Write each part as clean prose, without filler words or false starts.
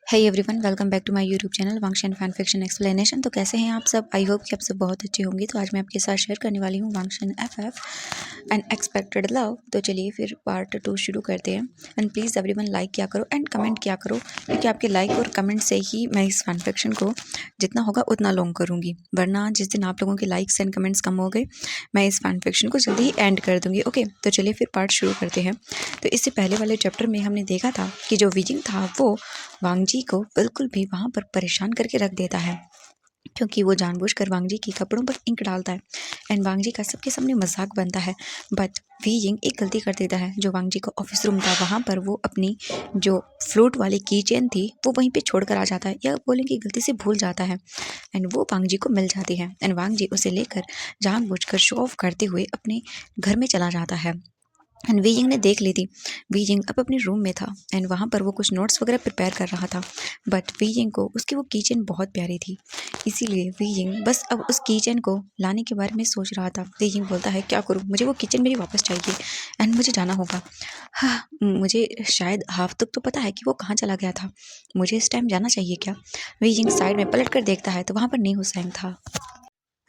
Hey everyone, welcome back to my YouTube channel Wangxian fan fiction explanation. तो कैसे हैं आप सब? आई होप कि आप सब बहुत अच्छे होंगे। तो आज मैं आपके साथ शेयर करने वाली हूँ वांगशन एफएफ एंड एक्सपेक्टेड लव। तो चलिए फिर पार्ट 2 शुरू करते हैं। एंड प्लीज़ एवरीवन लाइक किया करो एंड कमेंट किया करो, क्योंकि आपके लाइक और कमेंट से ही मैं इस फैन फिक्शन को जितना होगा उतना लॉन्ग करूँगी। वरना जिस दिन आप लोगों के लाइक्स एंड कमेंट्स कम हो गए, मैं इस फैन फिक्शन को जल्दी ही एंड कर दूँगी। ओके, तो चलिए फिर पार्ट शुरू करते हैं। तो इससे पहले वाले चैप्टर में हमने देखा था कि जो विजिंग था वो वांगजी को बिल्कुल भी वहाँ पर परेशान करके रख देता है, क्योंकि वो जानबूझकर वांगजी के कपड़ों पर इंक डालता है एंड वांगजी का सबके सामने मजाक बनता है। बट वी यिंग एक गलती कर देता है। जो वांगजी का ऑफिस रूम था वहाँ पर वो अपनी जो फ्लूट वाली की चेन थी वो वहीं पे छोड़कर आ जाता है, या बोलेंगे गलती से भूल जाता है। एंड वो वांगजी को मिल जाती है एंड वांगजी उसे लेकर जानबूझकर शो ऑफ करते हुए अपने घर में चला जाता है। एंड वी यिंग ने देख ली थी। वी यिंग अब अपने रूम में था एंड वहाँ पर वो कुछ नोट्स वगैरह प्रिपेयर कर रहा था। बट वी यिंग को उसकी वो कीचेन बहुत प्यारी थी, इसीलिए वी यिंग बस अब उस कीचेन को लाने के बारे में सोच रहा था। वी यिंग बोलता है क्या करूँ, मुझे वो किचन मेरी वापस चाहिए एंड मुझे जाना होगा। हाँ, मुझे शायद हाफ तक तो पता है कि वो कहाँ चला गया था। मुझे इस टाइम जाना चाहिए क्या? वी यिंग साइड में पलट कर देखता है तो वहाँ पर नी हुसैन था।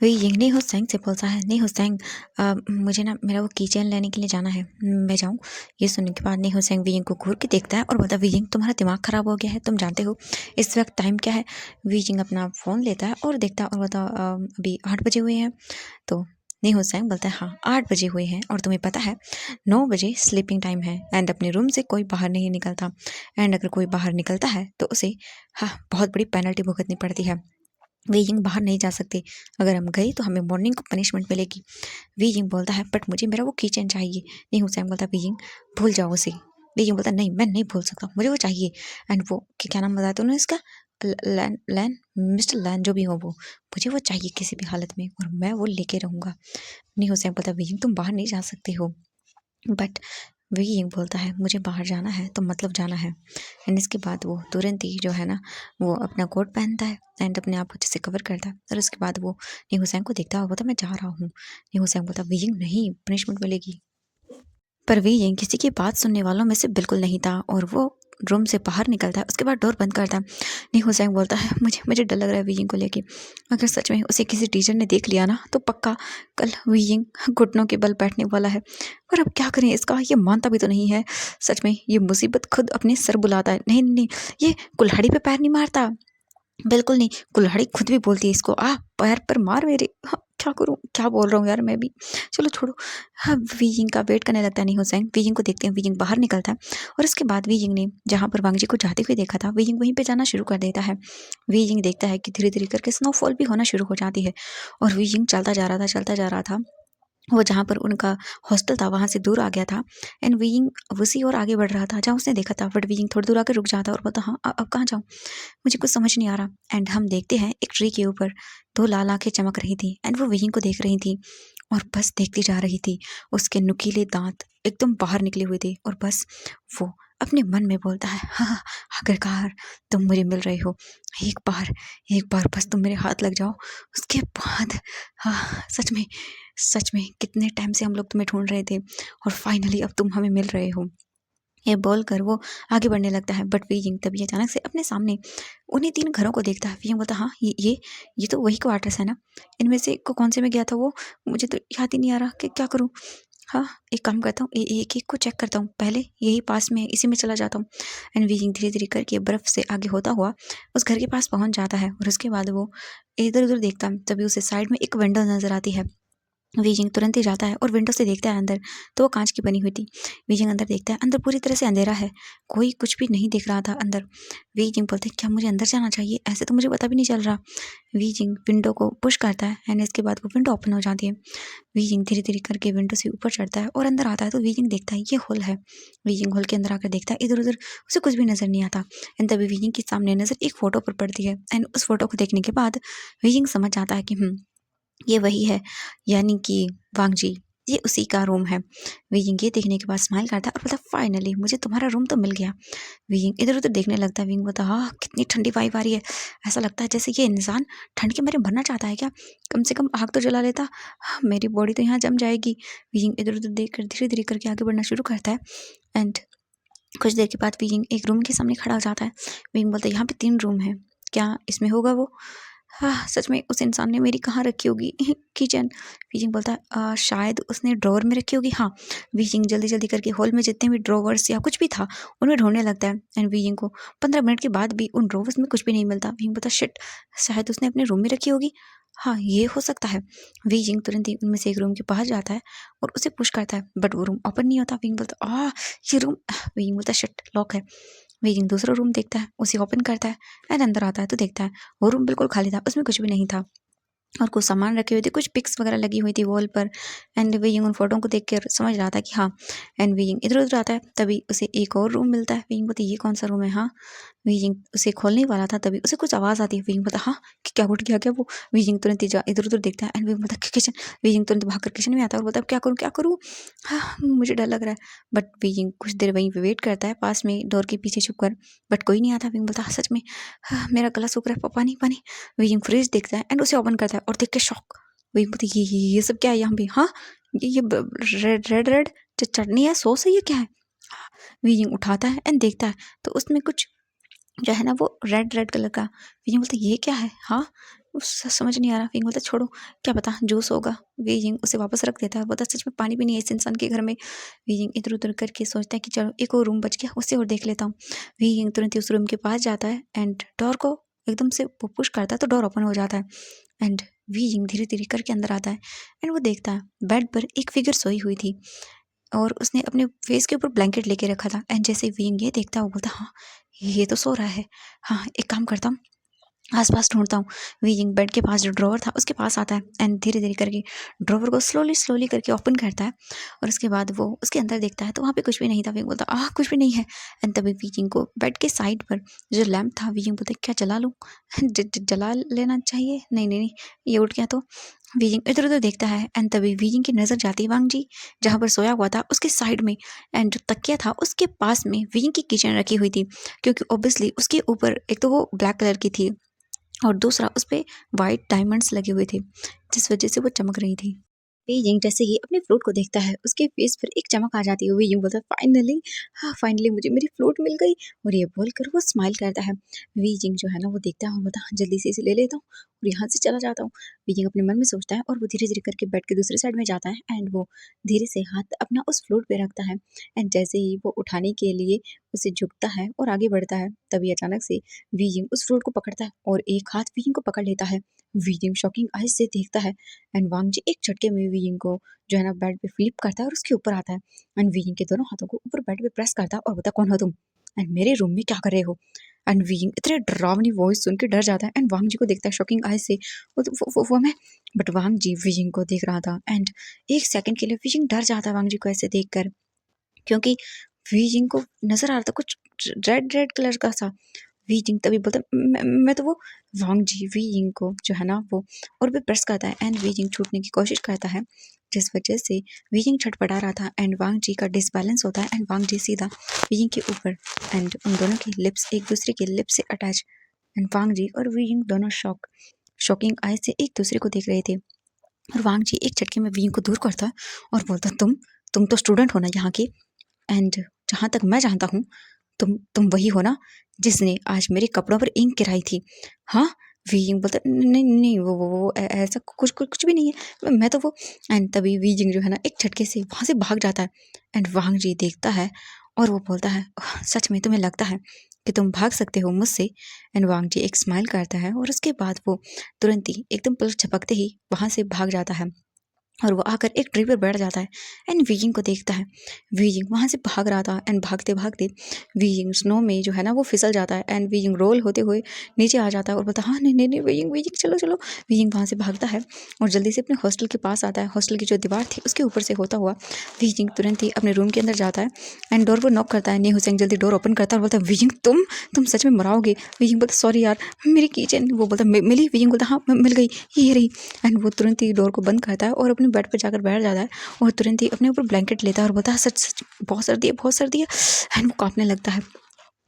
वही यिंग ने हुसैन से बोलता है, नहीं हुसैन, मुझे ना मेरा वो कीचेन लेने के लिए जाना है, मैं जाऊँ? ये सुनने के बाद नहीं हुसैन वी यिंग को घूर के देखता है और बोलता है, वी यिंग तुम्हारा दिमाग ख़राब हो गया है, तुम जानते हो इस वक्त टाइम क्या है? वी यिंग अपना फ़ोन लेता है और देखता है और बोलता अभी 8 बजे हुए हैं। तो नहीं हुसैन बोलता है, हाँ 8 बजे हुए हैं और तुम्हें पता है 9 बजे स्लीपिंग टाइम है एंड अपने रूम से कोई बाहर नहीं निकलता। एंड अगर कोई बाहर निकलता है तो उसे हाँ बहुत बड़ी पेनल्टी भुगतनी पड़ती है। वी यिंग बाहर नहीं जा सकते, अगर हम गए तो हमें मॉर्निंग को पनिशमेंट मिलेगी। वी यिंग बोलता है, बट मुझे मेरा वो किचन चाहिए। नहीं हुसैन बोलता है, वी यिंग भूल जाओ उसे। वी यिंग बोलता है, नहीं मैं नहीं भूल सकता, मुझे वो चाहिए। एंड वो क्या नाम बताया उन्होंने इसका? लैन लैन मिस्टर लैन जो भी हो वो, मुझे वो चाहिए किसी भी हालत में और मैं वो लेके रहूँगा। नहीं हुसैन बोलता है, वी यिंग तुम बाहर नहीं जा सकते हो। बट वी यिंग बोलता है, मुझे बाहर जाना है तो मतलब जाना है। एंड इसके बाद वो तुरंत ही जो है ना वो अपना कोट पहनता है एंड अपने आप को अच्छे से कवर करता है। और उसके बाद वो नी हुसैन को देखता है और बोलता है, मैं जा रहा हूँ। नी हुसैन बोलता है, वी यिंग नहीं, पनिशमेंट मिलेगी। पर वी यिंग किसी की बात सुनने वालों में से बिल्कुल नहीं था और वो रूम से बाहर निकलता है, उसके बाद डोर बंद करता है। नी हुसैन बोलता है, मुझे मुझे डर लग रहा है वी यिंग को लेके। अगर सच में उसे किसी टीचर ने देख लिया ना तो पक्का कल वी यिंग घुटनों के बल बैठने वाला है। और अब क्या करें इसका, ये मानता भी तो नहीं है। सच में ये मुसीबत खुद अपने सर बुलाता है। नहीं नहीं, ये कुल्हाड़ी पे पैर नहीं मारता, बिल्कुल नहीं, कुल्हाड़ी खुद भी बोलती है इसको, आ पैर पर मार मेरे। हाँ, क्या करूँ, क्या बोल रहा हूँ यार मैं भी। चलो छोड़ो। हाँ, वी यिंग का वेट करने लगता है नहीं हुसैन। वी यिंग को देखते हैं, वी यिंग बाहर निकलता है और उसके बाद वी यिंग ने जहाँ पर वांगजी को जाते हुए देखा था वी यिंग वहीं पे जाना शुरू कर देता है। वी यिंग देखता है कि धीरे धीरे करके स्नोफॉल भी होना शुरू हो जाती है और वी यिंग चलता जा रहा था, चलता जा रहा था। वो जहाँ पर उनका हॉस्टल था वहाँ से दूर आ गया था एंड वी यिंग उसी और आगे बढ़ रहा था जहाँ उसने देखा था। बट वी यिंग थोड़ी दूर आकर रुक जाता और बोलता, हाँ अब कहाँ जाऊँ, मुझे कुछ समझ नहीं आ रहा। एंड हम देखते हैं एक ट्री के ऊपर दो लाल आंखें चमक रही थी एंड वो वी यिंग को देख रही थी और बस देखती जा रही थी। उसके नुकीले दांत एकदम बाहर निकले हुए थे और बस वो अपने मन में बोलता है, हाँ आखिरकार तुम मुझे मिल रहे हो, एक बार बस तुम मेरे हाथ लग जाओ। उसके बाद हाँ सच में कितने टाइम से हम लोग तुम्हें ढूंढ रहे थे और फाइनली अब तुम हमें मिल रहे हो। ये बोलकर वो आगे बढ़ने लगता है। बट वी यिंग तभी अचानक से अपने सामने उन्हीं 3 घरों को देखता है। वी यिंग बोलता, हाँ ये तो वही क्वार्टर्स है ना, इनमें से कौन से में गया था वो, मुझे तो याद ही नहीं आ रहा कि क्या करूँ। हाँ, एक काम करता हूँ, एक एक को चेक करता हूँ, पहले यही पास में इसी में चला जाता हूँ। एंड वी यिंग धीरे धीरे करके बर्फ से आगे होता हुआ उस घर के पास पहुंच जाता है और उसके बाद वो इधर उधर देखता है, तभी उसे साइड में एक विंडो नजर आती है। वी यिंग तुरंत ही जाता है और विंडो से देखता है अंदर, तो वो कांच की बनी हुई थी। वी यिंग अंदर देखता है, अंदर पूरी तरह से अंधेरा है, कोई कुछ भी नहीं दिख रहा था अंदर। वी यिंग बोलते हैं, क्या मुझे अंदर जाना चाहिए? ऐसे तो मुझे पता भी नहीं चल रहा। वी यिंग विंडो को पुश करता है एंड इसके बाद वो विंडो ओपन हो जाती है। वी यिंग धीरे धीरे करके विंडो से ऊपर चढ़ता है और अंदर आता है तो वी यिंग देखता है ये हॉल है। वी यिंग हॉल के अंदर आकर देखता है, इधर उधर उसे कुछ भी नजर नहीं आता। एंड तभी वी यिंग के सामने नजर एक फोटो पर पड़ती है एंड उस फोटो को देखने के बाद वी यिंग समझ जाता है कि ये वही है, यानी कि वांगजी, ये उसी का रूम है। वी यिंग ये देखने के बाद स्माइल करता है और बोलता है, फाइनली मुझे तुम्हारा रूम तो मिल गया। वी यिंग इधर उधर देखने लगता है। वी यिंग बोलता, हाँ कितनी ठंडी वाइब आ रही है, ऐसा लगता है जैसे ये इंसान ठंड के मारे मरना चाहता है क्या, कम से कम आग तो जला लेता, हाँ, मेरी बॉडी तो यहाँ जम जाएगी। वी यिंग इधर उधर देख कर धीरे धीरे करके आगे बढ़ना शुरू करता है एंड कुछ देर के बाद वीजिंग एक रूम के सामने खड़ा हो जाता है। वीजिंग बोलता है यहाँ पे 3 रूम हैं, क्या इसमें होगा वो? हाँ, सच में उस इंसान ने मेरी कहाँ रखी होगी किचन। वीजिंग बोलता है शायद उसने ड्रॉवर में रखी होगी। हाँ, वीजिंग जल्दी-जल्दी करके हॉल में जितने भी ड्रॉवर्स या कुछ भी था उनमें ढूँढने लगता है एंड वीजिंग को 15 मिनट के बाद भी उन ड्रॉवर्स में कुछ भी नहीं मिलता। वीजिंग बोलता है शिट! शायद उसने अपने रूम में रखी होगी। हाँ, ये हो सकता है। वीजिंग तुरंत ही उनमें से एक रूम के पास जाता है और उसे पुश करता है बट वो रूम ओपन नहीं होता। वीजिंग बोलता है ये रूम। वीजिंग बोलता है शिट! लॉक है। वीजिंग दूसरा रूम देखता है, उसे ओपन करता है एंड अंदर आता है तो देखता है वो रूम बिल्कुल खाली था, उसमें कुछ भी नहीं था और कुछ सामान रखे हुए थे, कुछ पिक्स वगैरह लगी हुई थी वॉल पर एंड वीइंग उन फोटो को देख कर समझ रहा था कि हाँ। एंड वीइंग इधर उधर आता है, तभी उसे एक और रूम मिलता है। वीइंग बोलती है ये कौन सा रूम है? हाँ, वीइंग उसे खोलने ही वाला था तभी उसे कुछ आवाज़ आती है। वीइंग बोलता हाँ कि क्या उठ गया क्या वो? वीइंग तुरंत ही इधर उधर देखता है एंड वीइंग बोलता है किचन। वीइंग तुरंत भागकर किचन में आता है और बोलता है क्या करूँ? हाँ, मुझे डर लग रहा है। बट वीइंग कुछ देर वहीं पे वेट करता है पास में डोर के पीछे छुप कर, बट कोई नहीं आता। वीइंग बोलता है सच में हाँ, मेरा गला सूख रहा है, पानी पानी। वीइंग फ्रिज देखता है एंड उसे ओपन करता है और देख के शॉक। वही बोलती ये सब क्या है यहाँ पे? हाँ, ये रेड रेड रेड चटनी है, सॉस है, ये क्या है? वीजिंग उठाता है एंड देखता है तो उसमें कुछ जो है ना वो रेड रेड कलर का। वीजिंग बोलता है ये क्या है? हाँ, समझ नहीं आ रहा। वीजिंग बोलता है छोड़ो, क्या पता जूस होगा। वीजिंग उसे वापस रख देता है, बोलता है सच में पानी भी नहीं है इस इंसान के घर में। वीजिंग इधर उधर करके सोचता है कि चलो एक और रूम बच गया, उसे और देख लेता हूँ। वीजिंग तुरंत ही उस रूम के पास जाता है एंड डोर को एकदम से वो पुश करता है तो डोर ओपन हो जाता है एंड वीजिंग धीरे धीरे करके अंदर आता है एंड वो देखता है बेड पर एक फिगर सोई हुई थी और उसने अपने फेस के ऊपर ब्लैंकेट लेके रखा था एंड जैसे वीइंग ये देखता है वो बोलता हाँ ये तो सो रहा है। हाँ, एक काम करता हूँ, आस-पास ढूँढता हूँ। वीइंग बेड के पास जो ड्रॉवर था उसके पास आता है एंड धीरे-धीरे करके ड्रॉवर को स्लोली करके ओपन करता है और उसके बाद वो उसके अंदर देखता है तो वहाँ पे कुछ भी नहीं था। वीइंग बोलता कुछ भी नहीं है एंड तभी वीइंग को बेड के साइड पर जो लैंप था, वीइंग बोलता है क्या जला लूँ? ज ज जला लेना चाहिए? नहीं, ये उठ गया तो। वीइंग इधर-उधर देखता है एंड तभी वीइंग की नज़र जाती है वांगजी जहाँ पर सोया हुआ था उसके साइड में एंड जो तकिया था उसके पास में वीइंग की किचन रखी हुई थी क्योंकि ऑब्वियसली उसके ऊपर एक तो वो ब्लैक कलर की थी और दूसरा उस पे वाइट डायमंड्स लगे हुए थे जिस वजह से वो चमक रही थी। वीइंग जैसे ही अपने फ्लूट को देखता है उसके फेस पर एक चमक आ जाती है। वीइंग बोलता है फाइनली, हाँ फाइनली मुझे मेरी फ्लूट मिल गई और ये बोलकर वो स्माइल करता है। वीइंग जो है ना वो देखता है और बोलता है हाँ, जल्दी से इसे ले लेता हूँ और यहाँ से चला जाता हूँ। वीइंग अपने मन में सोचता है और वो धीरे धीरे करके बेड के दूसरे साइड में जाता है एंड वो धीरे से हाथ अपना उस फ्लूट पे रखता है एंड जैसे ही वो उठाने के लिए उसे झुकता है और आगे बढ़ता है तभी अचानक से वीइंग उस फ्लूट को पकड़ता है और एक हाथ वीइंग को पकड़ लेता है। वीइंग शॉकिंग आइज से देखता है एंड वांगजी एक झटके में वीइंग को जो है ना बेड पे फ्लिप करता है और उसके ऊपर आता है एंड वीइंग के दोनों हाथों को ऊपर बेड पे प्रेस करता है और बोलता कौन हो तुम एंड मेरे रूम में क्या कर रहे हो? एंड वीइंग इतने डरावनी वॉइस सुन के डर जाता है एंड वांग जी को देखता है शॉकिंग आइज से। वो मैं, बट वांग जी वीइंग को देख रहा था एंड एक सेकंड के लिए वीइंग डर जाता है वांग जी को ऐसे देखकर क्योंकि वीइंग को नजर आ रहा था कुछ रेड रेड कलर का सा। वीइंग तभी बोलता है मैं तो वो वांग जी वीइंग को जो है ना वो और भी प्रेस करता है एंड वीइंग छूटने की कोशिश करता है जिस वजह से वीइंग छटपटा रहा था एंड वांग जी का डिसबैलेंस होता है एंड वांग जी सीधा वीइंग के ऊपर एंड उन दोनों की लिप्स एक दूसरे के लिप्स से अटैच एंड वांग जी और वीइंग दोनों शॉकिंग आई से एक दूसरे को देख रहे थे और वांग जी एक झटके में वीइंग को दूर करता है और बोलता तुम तो स्टूडेंट हो ना यहाँ की एंड जहाँ तक मैं जानता हूँ तुम वही हो ना जिसने आज मेरे कपड़ों पर इंक गिराई थी? हाँ, वीइंग बोलता नहीं वो ऐसा कुछ भी नहीं है, मैं तो वो। एंड तभी वीइंग जो है ना एक झटके से वहाँ से भाग जाता है एंड वांग जी देखता है और वो बोलता है सच में तुम्हें लगता है कि तुम भाग सकते हो मुझसे? एंड वांग जी एक स्माइल करता है और उसके बाद वो तुरंत ही एकदम पलक झपकते ही वहाँ से भाग जाता है और वो आकर एक ट्री पर बैठ जाता है एंड वीइंग को देखता है। वीइंग वहाँ से भाग रहा था एंड भागते भागते वीइंग स्नो में जो है ना वो फिसल जाता है एंड वीइंग रोल होते हुए नीचे आ जाता है और बोलता है हाँ नहीं वीइंग चलो। वीइंग वहाँ से भागता है और जल्दी से अपने हॉस्टल के पास आता है। हॉस्टल की जो दीवार थी उसके ऊपर से होता हुआ वीइंग तुरंत ही अपने रूम के अंदर जाता है एंड डोर पर नॉक करता है। नी हुसैन जल्दी डोर ओपन करता है और बोलता है वीइंग तुम सच में मराओगे? वीइंग बोलता सॉरी यार मेरी किचन। वो बोलता मिली? वीइंग बोलता हाँ मिल गई, ये रही। एंड वो तुरंत ही डोर को बंद करता है और अपने बेड पर जाकर बैठ जाता है और तुरंत ही अपने ऊपर ब्लैंकेट लेता है और बोलता है सच बहुत सर्दी है एंड वो कांपने लगता है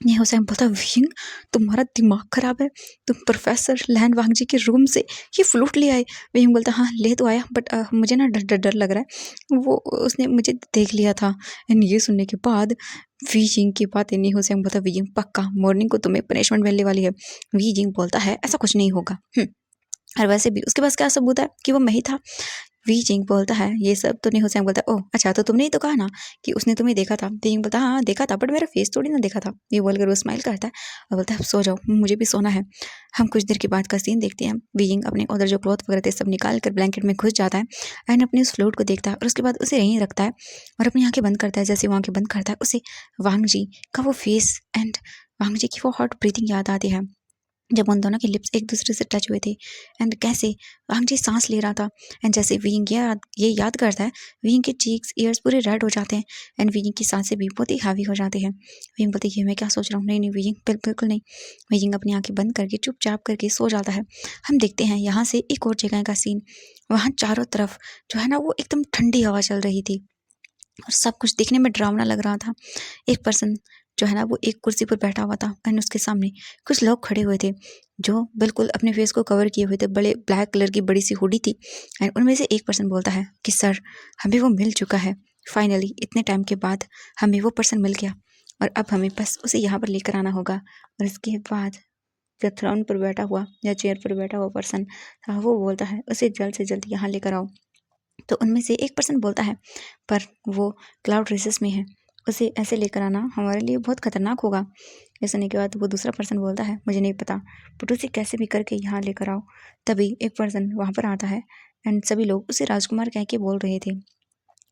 नेहोसेंग बोलता, विंग तुम्हारा दिमाग खराब है, तुम प्रोफेसर लैन वांगजी के रूम से ये फ्लूट ले आए। विंग बोलता, हाँ ले तो आया, बट मुझे ना डर डर डर लग रहा है, वो उसने मुझे देख लिया था। एंड ये सुनने के बाद वी जिंग की बात नेहोसेंग बोलता, वी जिंग पक्का मॉर्निंग को तुम्हें पनिशमेंट मिलने वाली है। वी जिंग बोलता है, ऐसा कुछ नहीं होगा। और वैसे भी उसके पास क्या सबूत है कि वो मैं ही था। वी जिंग बोलता है, ये सब तो नहीं। हुसैन बोलता है, ओह अच्छा, तो तुमने ही तो कहा ना कि उसने तुम्हें देखा था। वी जिंग बोलता है, हाँ देखा था, बट मेरा फेस थोड़ी ना देखा था। ये बोलकर वो स्माइल करता है और बोलता है, सो जाओ, मुझे भी सोना है। हम कुछ देर के बाद का सीन देखते हैं। वी जिंग अपने उधर जो क्लॉथ वगैरह थे सब निकाल कर ब्लैंकेट में घुस जाता है एंड अपने उस फ्लूट को देखता है और उसके बाद उसे यहीं रखता है और अपनी आंखें बंद करता है। जैसे वो आंखें बंद करता है, उसे वांग जी का वो फेस एंड वांग जी की वो हॉट ब्रीथिंग याद आती है, जब उन दोनों के लिप्स एक दूसरे से टच हुए थे एंड कैसे वांगजी सांस ले रहा था। एंड जैसे विंग ये याद करता है, विंग के चीक्स ईयर्स पूरे रेड हो जाते हैं एंड विंग की सांसें भी बहुत ही हैवी हो जाती हैं। विंग बोलती है, मैं क्या सोच रहा हूँ, नहीं नहीं विंग, बिल्कुल नहीं। विंग अपनी आंखें बंद करके चुपचाप करके सो जाता है। हम देखते हैं यहाँ से एक और जगह का सीन। वहाँ चारों तरफ जो है ना वो एकदम ठंडी हवा चल रही थी और सब कुछ देखने में डरावना लग रहा था। एक पर्सन जो है ना वो एक कुर्सी पर बैठा हुआ था एंड उसके सामने कुछ लोग खड़े हुए थे जो बिल्कुल अपने फेस को कवर किए हुए थे। बड़े ब्लैक कलर की बड़ी सी हुडी थी एंड उनमें से एक पर्सन बोलता है कि सर, हमें वो मिल चुका है फाइनली, इतने टाइम के बाद हमें वो पर्सन मिल गया और अब हमें बस उसे यहाँ पर लेकर आना होगा। और इसके बाद जो थ्रोन पर बैठा हुआ या चेयर पर बैठा हुआ पर्सन था वो बोलता है, उसे जल्द से जल्द यहाँ लेकर आओ। तो उनमें से एक पर्सन बोलता है, पर वो क्लाउड रेसेस में है, उसे ऐसे लेकर आना हमारे लिए बहुत खतरनाक होगा। ये सुनने के बाद वो दूसरा पर्सन बोलता है, मुझे नहीं पता, बट उसे कैसे भी करके यहाँ लेकर आओ। तभी एक पर्सन वहाँ पर आता है एंड सभी लोग उसे राजकुमार कह के बोल रहे थे।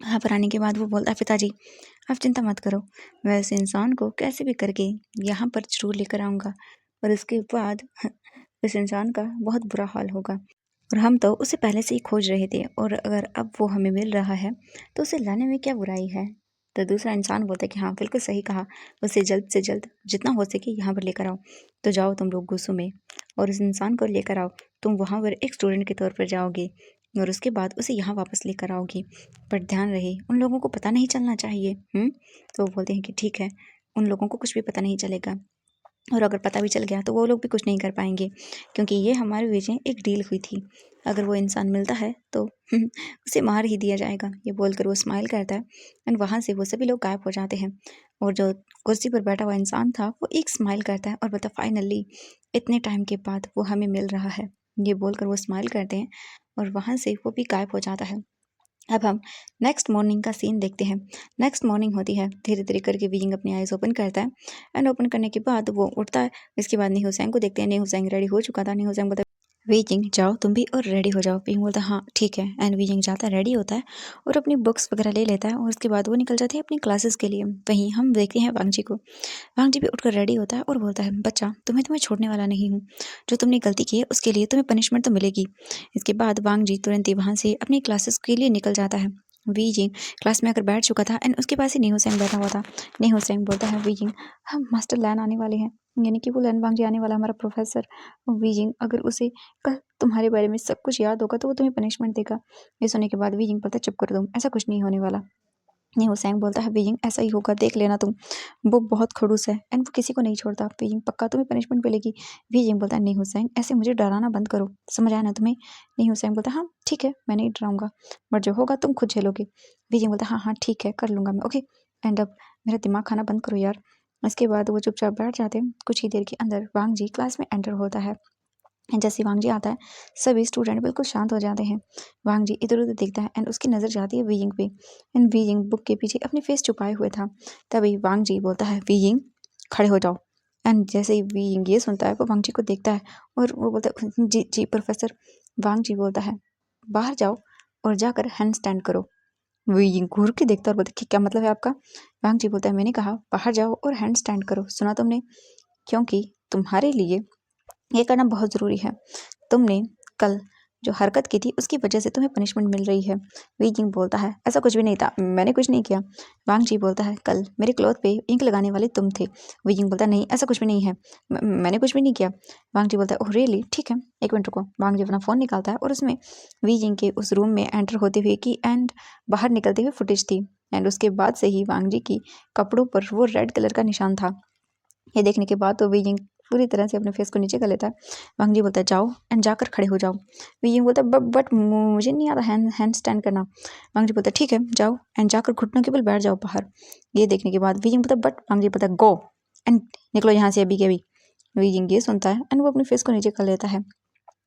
वहाँ पर आने के बाद वो बोलता है, पिताजी आप चिंता मत करो, मैं इस इंसान को कैसे भी करके यहाँ पर जरूर लेकर आऊँगा और उसके बाद इस इंसान का बहुत बुरा हाल होगा और हम तो उसे पहले से ही खोज रहे थे और अगर अब वो हमें मिल रहा है तो उसे लाने में क्या बुराई है। तो दूसरा इंसान बोलता है कि हाँ बिल्कुल सही कहा, उसे जल्द से जल्द जितना हो सके यहाँ पर लेकर आओ। तो जाओ तुम लोग गुस्सों में और इस इंसान को लेकर आओ। तुम वहाँ पर एक स्टूडेंट के तौर पर जाओगे और उसके बाद उसे यहाँ वापस लेकर आओगे, पर ध्यान रहे उन लोगों को पता नहीं चलना चाहिए। तो वो बोलते हैं कि ठीक है, उन लोगों को कुछ भी पता नहीं चलेगा और अगर पता भी चल गया तो वो लोग भी कुछ नहीं कर पाएंगे क्योंकि ये हमारे बीच में एक डील हुई थी। अगर वो इंसान मिलता है तो उसे मार ही दिया जाएगा। ये बोलकर वो स्माइल करता है एंड वहाँ से वो सभी लोग गायब हो जाते हैं और जो कुर्सी पर बैठा हुआ इंसान था वो एक स्माइल करता है और बोलता, फाइनली इतने टाइम के बाद वो हमें मिल रहा है। ये बोलकर वो स्माइल करते हैं और वहाँ से वो भी गायब हो जाता है। अब हम नेक्स्ट मॉर्निंग का सीन देखते हैं। नेक्स्ट मॉर्निंग होती है, धीरे धीरे करके विंग अपनी आइज़ ओपन करता है एंड ओपन करने के बाद वो उठता है। इसके बाद नी हुसैन को देखते हैं। नी हुसैन रेडी हो चुका था। नी हुसैन बोलता है, वीजिंग जाओ तुम भी और रेडी हो जाओ। विंग बोलता है हाँ ठीक है एंड विजिंग जाता है, रेडी होता है और अपनी बुक्स वगैरह ले लेता है और उसके बाद वो निकल जाते हैं अपनी क्लासेस के लिए। वहीं हम देखते हैं वांगजी को। वांगजी भी उठकर रेडी होता है और बोलता है, बच्चा तुम्हें छोड़ने वाला नहीं हूँ, जो तुमने गलती की है उसके लिए तुम्हें पनिशमेंट तो मिलेगी। इसके बाद वांगजी तुरंत ही वहाँ से अपनी क्लासेस के लिए निकल जाता है। वीजिंग क्लास में आकर बैठ चुका था एंड उसके पास ही नी हुसैन बैठा हुआ था। नी हुसैन बोलता है, वीजिंग हम मास्टर लैन आने वाले हैं, यानी कि वो लैन वांगजी आने वाला हमारा प्रोफेसर। वीजिंग अगर उसे कल तुम्हारे बारे में सब कुछ याद होगा तो वो तुम्हें पनिशमेंट देगा। ये सुनने के बाद विजिंग बोलता है, चुप कर तुम, ऐसा कुछ नहीं होने वाला। नहीं हुसैन बोलता है, विजिंग ऐसा ही होगा, देख लेना तुम, वो बहुत खड़ूस है एंड वो किसी को नहीं छोड़ता। विजिंग पक्का तुम्हें पनिशमेंट मिलेगी। विजिंग बोलता है, नहीं हुसैन ऐसे मुझे डराना बंद करो, समझ आया ना तुम्हें। नहीं हुसैन बोलता है, हाँ ठीक है मैं नहीं डराऊंगा, बट जो होगा तुम खुद झेलोगे। विजिंग बोलता है, हाँ हाँ ठीक है कर लूंगा मैं, ओके। एंड अब मेरा दिमाग खाना बंद करो यार। इसके बाद वो चुपचाप बैठ जाते हैं। कुछ ही देर के अंदर वांग जी क्लास में एंटर होता है। जैसे वांग जी आता है सभी स्टूडेंट बिल्कुल शांत हो जाते हैं। वांग जी इधर उधर देखता है एंड उसकी नज़र जाती है वीजिंग पे एंड वीजिंग बुक के पीछे अपनी फेस छुपाए हुए था। तभी वांग जी बोलता है, वीजिंग खड़े हो जाओ। एंड जैसे ही वीजिंग ये सुनता है वो वांग जी को देखता है और वो बोलता है, जी जी प्रोफेसर। वांग जी बोलता है, बाहर जाओ और जाकर हैंड स्टैंड करो। वीजिंग घूर के देखता है और बोलता है कि क्या मतलब है आपका। वांग जी बोलता है, मैंने कहा बाहर जाओ और हैंड स्टैंड करो, सुना तुमने, क्योंकि तुम्हारे लिए ये करना बहुत ज़रूरी है। तुमने कल जो हरकत की थी उसकी वजह से तुम्हें पनिशमेंट मिल रही है। वी जिंग बोलता है, ऐसा कुछ भी नहीं था, मैंने कुछ नहीं किया। वांग जी बोलता है, कल मेरे क्लॉथ पे इंक लगाने वाले तुम थे। वी जिंग बोलता है, नहीं ऐसा कुछ भी नहीं है, मैंने कुछ भी नहीं किया। वांग जी बोलता है, ओह रियली, ठीक है एक मिनट रुको। वांग जी अपना फ़ोन निकालता है और उसमें वी जिंग के उस रूम में एंटर होते हुए की एंड बाहर निकलते हुए फुटेज थी एंड उसके बाद से ही वांग जी की कपड़ों पर वो रेड कलर का निशान था। ये देखने के बाद तो वीइंग पूरी तरह से अपने फेस को नीचे कर लेता है। वांग जी बोलता है जाओ एंड जाकर खड़े हो जाओ। वीइंग बोलता है बट मुझे नहीं आता हैंड स्टैंड करना। वांग जी बोलता है ठीक है जाओ एंड जाकर घुटनों के बल बैठ जाओ बाहर। ये देखने के बाद वीइंग बोलता है बट वांग जी बोलता है गो एंड निकलो यहाँ से अभी के अभी। वीइंग ये सुनता है एंड वो अपने फेस को नीचे कर लेता है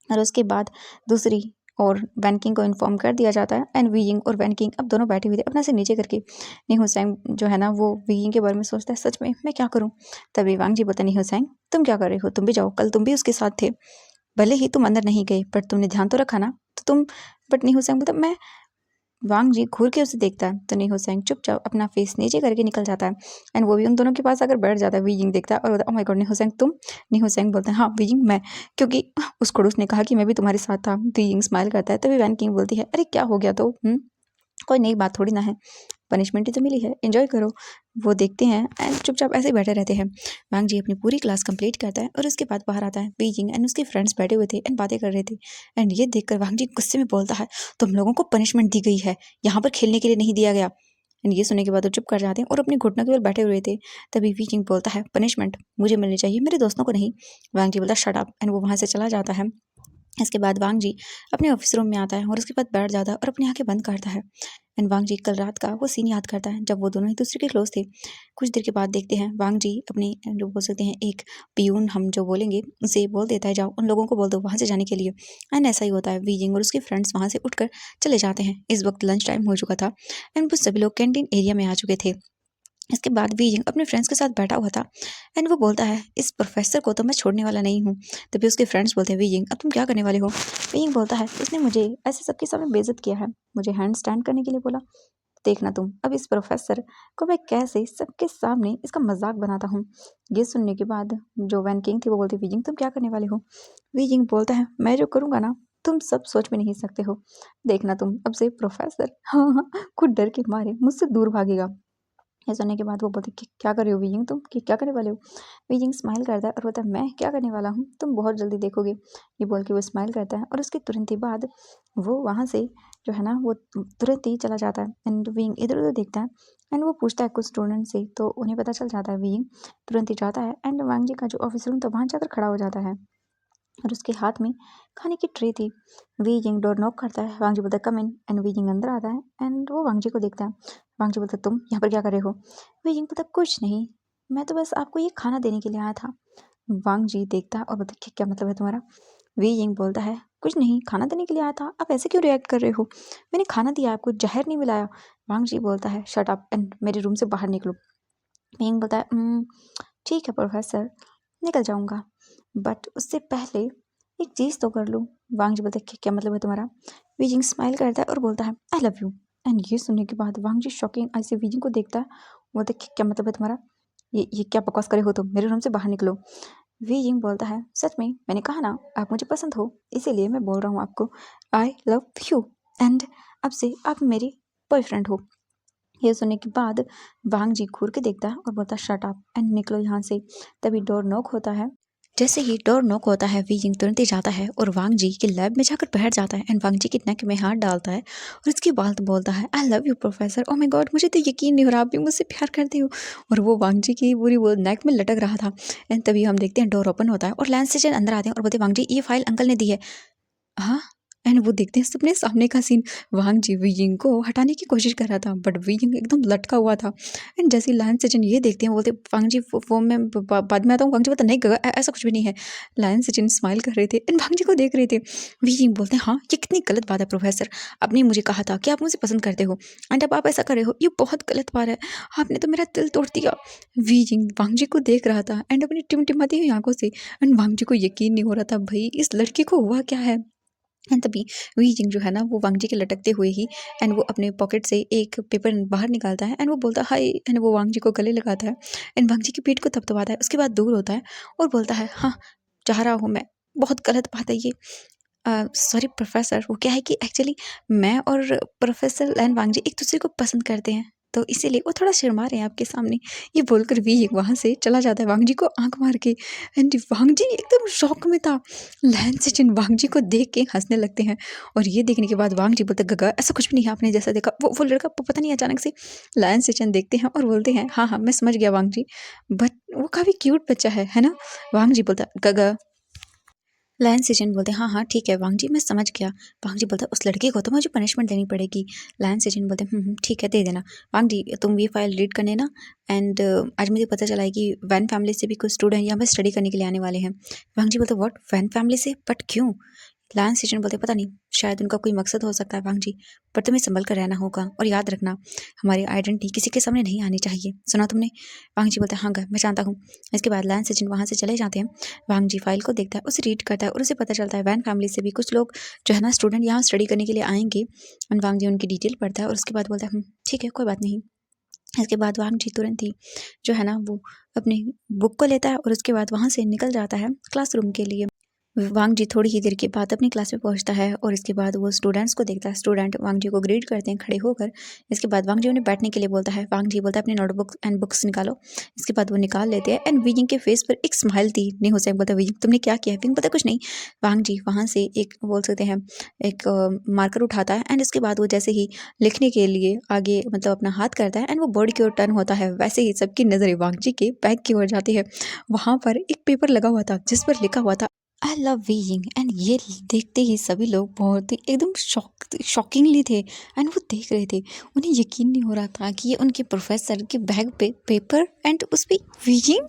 और उसके बाद दूसरी और वैन किंग को इन्फॉर्म कर दिया जाता है एंड वीइंग और वैन किंग अब दोनों बैठे हुए थे अपना से नीचे करके। नहीं हुसैन जो है ना वो वीइंग के बारे में सोचता है सच में मैं क्या करूं। तभी वांग जी बोलता नहीं हुसैन तुम क्या कर रहे हो, तुम भी जाओ, कल तुम भी उसके साथ थे, भले ही तुम अंदर नहीं गए पर तुमने ध्यान तो रखा ना। तो तुम बट नहीं हुसैन बोलता मैं। वांग जी घूर के उसे देखता है तो नहीं हुसैन चुपचाप अपना फेस नीचे करके निकल जाता है एंड वो भी उन दोनों के पास आकर बैठ जाता है। वीइंग देखता है और बोलता है ओह माय गॉड नहीं हुसैन तुम। नहीं हुसैन बोलता है हाँ वीइंग मैं, क्योंकि उस खड़ूस ने कहा कि मैं भी तुम्हारे साथ था। वीइंग स्माइल करता है तभी वैन किंग बोलती है अरे क्या हो गया तो कोई नई बात थोड़ी ना है, पनिशमेंट ही तो मिली है, एंजॉय करो। वो देखते हैं एंड चुपचाप ऐसे ही बैठे रहते हैं। वांग जी अपनी पूरी क्लास कंप्लीट करता है और उसके बाद बाहर आता है। बीजिंग एंड उसके फ्रेंड्स बैठे हुए थे एंड बातें कर रहे थे एंड ये देखकर वांग जी गुस्से में बोलता है तुम लोगों को पनिशमेंट दी गई है, यहाँ पर खेलने के लिए नहीं दिया गया। एंड ये सुनने के बाद वो चुप कर जाते हैं और अपनी घुटनों के बल बैठे हुए थे। तभी वीजिंग बोलता है पनिशमेंट मुझे मिलनी चाहिए, मेरे दोस्तों को नहीं। वांग जी बोलता शट अप एंड वो वहाँ से चला जाता है। इसके बाद वांग जी अपने ऑफिस रूम में आता है और उसके बाद बैठ जाता है और अपनी आंखें बंद करता है एंड वांग जी कल रात का वो सीन याद करता है जब वो दोनों एक दूसरे के क्लोज थे। कुछ देर के बाद देखते हैं वांग जी अपने जो बोल सकते हैं एक पियून हम जो बोलेंगे उसे बोल देता है जाओ उन लोगों को बोल दो वहाँ से जाने के लिए। एंड ऐसा ही होता है, वीजिंग और उसके फ्रेंड्स वहाँ से उठकर चले जाते हैं। इस वक्त लंच टाइम हो चुका था एंड वो सभी लोग कैंटीन एरिया में आ चुके थे। इसके बाद वीजिंग अपने फ्रेंड्स के साथ बैठा हुआ था एंड वो बोलता है इस प्रोफेसर को तो मैं छोड़ने वाला नहीं हूँ। तभी उसके फ्रेंड्स बोलते हैं वीजिंग अब तुम क्या करने वाले हो। वीजिंग बोलता है उसने मुझे ऐसे सबके सामने बेइज्जत किया है, मुझे हैंड स्टैंड करने के लिए बोला, देखना तुम अब इस प्रोफेसर को मैं कैसे सबके सामने इसका मजाक बनाता हूँ। ये सुनने के बाद जो वैन किंग थी वो बोलती वीजिंग तुम क्या करने वाले हो। वीजिंग बोलता है मैं जो करूँगा ना तुम सब सोच भी नहीं सकते हो, देखना तुम अब से प्रोफेसर हाँ हाँ खुद डर के मारे मुझसे दूर भागेगा। ये सुनने के बाद वो बोलती कि क्या कर रहे हो वीजिंग तुम, कि क्या करने वाले हो। वीजिंग स्माइल करता है और बोलता है मैं क्या करने वाला हूँ तुम बहुत जल्दी देखोगे। ये बोल के वो स्माइल करता है और उसके तुरंत ही बाद वो वहाँ से जो है ना वो तुरंत ही चला जाता है एंड वीइंग इधर उधर देखता है एंड वो पूछता है कुछ स्टूडेंट से तो उन्हें पता चल जाता है। वीइंग तुरंत ही जाता है एंड वांग जी का जो ऑफिस रूम था वहाँ जाकर खड़ा हो जाता है और उसके हाथ में खाने की ट्रे थी। वीजिंग डोर नॉक करता है, वांग जी बोलता है कम इन एंड वीजिंग अंदर आता है एंड वो वांग जी को देखता है। वांग जी बोलता है तुम यहाँ पर क्या कर रहे हो। वीजिंग बोलता कुछ नहीं, मैं तो बस आपको ये खाना देने के लिए आया था। वांग जी देखता है और बोलता है क्या मतलब है तुम्हारा। वीजिंग बोलता है कुछ नहीं, खाना देने के लिए आया था, आप ऐसे क्यों रिएक्ट कर रहे हो, मैंने खाना दिया आपको, जहर नहीं मिलाया। वांग जी बोलता है शट अप एंड मेरे रूम से बाहर निकलो। वीजिंग बोलता है ठीक है प्रोफेसर निकल जाऊंगा, बट उससे पहले एक चीज़ तो कर लूँ। वांग जी बोलता है क्या मतलब है तुम्हारा। वीजिंग स्माइल करता है और बोलता है आई लव यू। एंड ये सुनने के बाद वांग जी शॉकिंग आई से वीजिंग को देखता है, बोलता है क्या मतलब है तुम्हारा, ये क्या बकवास करे हो तुम, मेरे रूम से बाहर निकलो। वीजिंग बोलता है सच में मैंने कहा ना आप मुझे पसंद हो, इसीलिए मैं बोल रहा हूँ आपको आई लव यू एंड अब से आप मेरे बॉयफ्रेंड हो। ये सुनने के बाद वांग जी घूर के देखता है और बोलता है शट अप एंड निकलो यहाँ से। तभी डोर नॉक होता है। जैसे ही डोर नॉक होता है वीजिंग तुरंत ही जाता है और वांग जी के लैब में जाकर बैठ जाता है एंड वांग जी के नेक में हाथ डालता है और उसके बाद बोलता है I love you professor, oh my God मुझे तो यकीन नहीं हो रहा आप भी मुझसे प्यार करते हो। और वो वांग जी की पूरी वो नेक में लटक रहा था एंड तभी हम देखते हैं डोर ओपन होता है और लैंस स्टेशन अंदर आते हैं और बोलते हैं वांग जी ये फाइल अंकल ने दी है। हाँ एंड वो देखते हैं सबने सामने का सीन, वांग जी वीइंग को हटाने की कोशिश कर रहा था बट वीइंग एकदम लटका हुआ था। एंड जैसे ही लायन सचिन ये देखते हैं बोलते वांग जी वो मैं बाद में आता हूँ। वांग जी बोलता नहीं ऐसा कुछ भी नहीं है। लायन सचिन स्माइल कर रहे थे एंड वांग जी को देख रहे थे। वीइंग बोलते हैं हाँ ये कितनी गलत बात है प्रोफेसर, आपने मुझे कहा था कि आप मुझे पसंद करते हो एंड अब आप ऐसा कर रहे हो, ये बहुत गलत बात है, आपने तो मेरा दिल तोड़ दिया। वीइंग वांग जी को देख रहा था एंड अपनी टिमटिमाती हुई आंखों से एंड वांग जी को यकीन नहीं हो रहा था भाई इस लड़की को हुआ क्या है। एंड तभी वीजिंग जो है ना वो वांग जी के लटकते हुए ही एंड वो अपने पॉकेट से एक पेपर बाहर निकालता है एंड वो बोलता है हाय एंड वो वांग जी को गले लगाता है एंड वांग जी की पीठ को थपथपाता है। उसके बाद दूर होता है और बोलता है हाँ चाह रहा हूँ मैं, बहुत गलत बात है ये, सॉरी प्रोफेसर। वो क्या है कि एक्चुअली मैं और प्रोफेसर एंड वांग जी एक दूसरे को पसंद करते हैं। तो इसीलिए वो थोड़ा शर्मा रहे हैं आपके सामने। ये बोलकर भी वहाँ से चला जाता है वांग जी को आँख मार के। एंड वांग जी एकदम शॉक में था। लैन सेचन वांग जी को देख के हँसने लगते हैं और ये देखने के बाद वांग जी बोलते गगा ऐसा कुछ भी नहीं है आपने जैसा देखा। वो लड़का पता नहीं अचानक से लैन सेचन देखते हैं और बोलते हैं हाँ मैं समझ गया वांग जी, बट वो काफ़ी क्यूट बच्चा है ना। वांग जी बोलता गगा। लायन सिजन बोलते हैं हाँ ठीक है वांग जी मैं समझ गया। वांग जी बोलता है उस लड़के को तो मुझे पनिशमेंट देनी पड़ेगी। लायन सिजन बोलते हैं ठीक है दे देना। वांग जी तुम ये फाइल रीड करने ना। एंड आज मुझे पता चला है कि वैन फैमिली से भी कुछ स्टूडेंट यहाँ पर स्टडी करने के लिए आने वाले हैं। वांग जी बोलते व्हाट वैन फैमिली से, बट क्यों। लायन सिजन बोलते पता नहीं, शायद उनका कोई मकसद हो सकता है वांग जी, पर तुम्हें संभल कर रहना होगा और याद रखना हमारी आइडेंटिटी किसी के सामने नहीं आनी चाहिए, सुना तुमने। वांग जी बोलते हैं हाँ मैं जानता हूँ। इसके बाद लायन सिजन वहाँ से चले जाते हैं। वांग जी फाइल को देखता है, उसे रीड करता है और उसे पता चलता है वैन फैमिली से भी कुछ लोग जो है ना स्टूडेंट यहाँ स्टडी करने के लिए आएंगे। एंड वांग जी उनकी डिटेल पढ़ता है और उसके बाद बोलता है ठीक है कोई बात नहीं। इसके बाद वांग जी तुरंत ही जो है ना वो अपनी बुक को लेता है और उसके बाद वहाँ से निकल जाता है क्लासरूम के लिए। वांग जी थोड़ी ही देर के बाद अपनी क्लास में पहुंचता है और इसके बाद वो स्टूडेंट्स को देखता है। स्टूडेंट वांग जी को ग्रीट करते हैं खड़े होकर। इसके बाद वांग जी उन्हें बैठने के लिए बोलता है। वांग जी बोलता है अपनी नोटबुक एंड बुक्स निकालो। इसके बाद वो निकाल लेते हैं एंड विंग के फेस पर एक स्माइल थी। नहीं हो सकता बोलता विंग तुमने क्या किया। विंग पता कुछ नहीं। वांग जी वहाँ से एक बोल सकते हैं एक मार्कर उठाता है एंड इसके बाद वो जैसे ही लिखने के लिए आगे मतलब अपना हाथ करता है एंड वो बोर्ड की ओर टर्न होता है, वैसे ही सबकी नज़रें वांग जी के बैग की ओर जाती है। वहाँ पर एक पेपर लगा हुआ था जिस पर लिखा हुआ था आई लव वीइंग। एंड ये देखते ही सभी लोग बहुत ही एकदम शॉकिंगली थे एंड वो देख रहे थे। उन्हें यकीन नहीं हो रहा था कि ये उनके प्रोफेसर के बैग पे पेपर एंड उस पर वीइंग।